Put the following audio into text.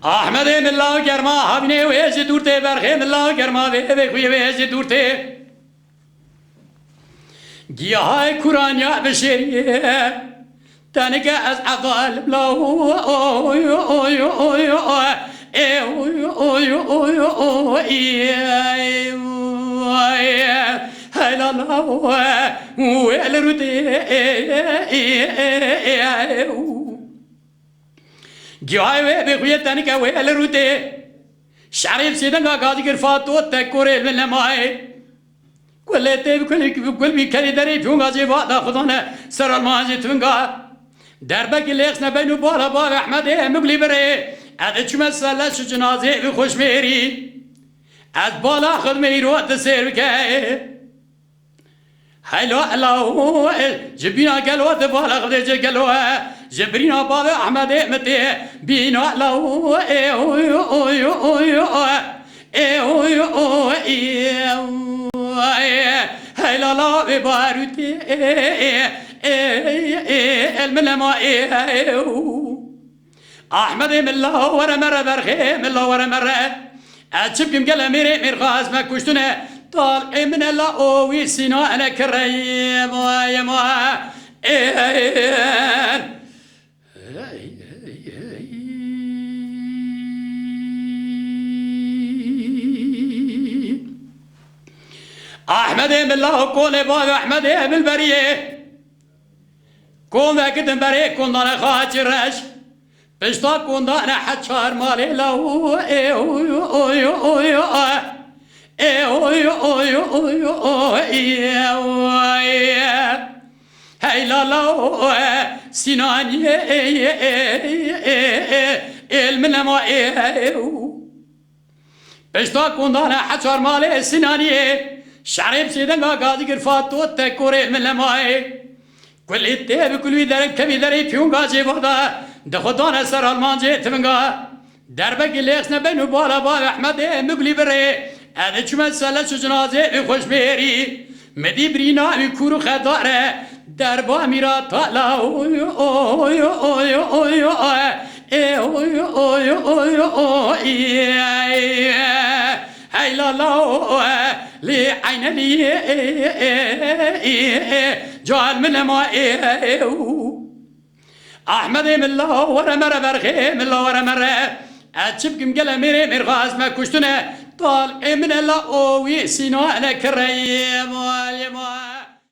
Ahmed Emillah Germa Habine Vezi Durte Berhe Emillah Germa ve Kuye Vezi Durte Giyahay Kur'an ya beşeriye Tanike az adal bla oy oy oy oy helala ve rude Giyahay ve Kuye Tanike ve rude Şarif Sidanga Gazi Girfato Tekore Lemay كل تيب كل بيكري دري فيونغا زي بعض خدنا سر الماجي تونغا دربك الليخس نبينو بالا بالا أحمد مقلي بري هذا شو مسألة شو جنازة بخوش ميري از بالا خد ميرو تسير بكاي هلا الله جبينا قالوا تبالا خديجة قالوا جبرينا بالا أحمد متي بينا الله هاي لا لا بباروتي الملما احمد من الله ورا مره برخي من الله ورا مره اتشبكم قال ميري مرغاز ما كشتنا طال من الله اوي سينا انا كريم يا ما أحمد بالله كون بابا أحمد بالبريه كون ذاك بريه كون أنا خاطرش بشتا كون أنا حشار مالي له هاي لا لا سناني المنما بشتا كون أنا حشار مالي سناني شعرب سيدنا قاضي قرفاتو تكوري من لماي كل التيب كل درك كبي دري فيون قاضي بغدا دخدانا سر المانجي تمنقا دربك اللي اخسنا بينو بالا بالا احمد مقلي بري هذا شو مسألة شو جنازي بخوش بيري مدي برينا بكورو خداره دربا ميرا طالا اوي اوي اوي اوي اوي اوي اوي اوي هاي لا لا لي عين لي جعل من ما احمد من الله ورا مره برخي من الله ورا مره اتشبكم قال ميري مرغاز ما كشتنا طال من الله اوي سينا انا كريم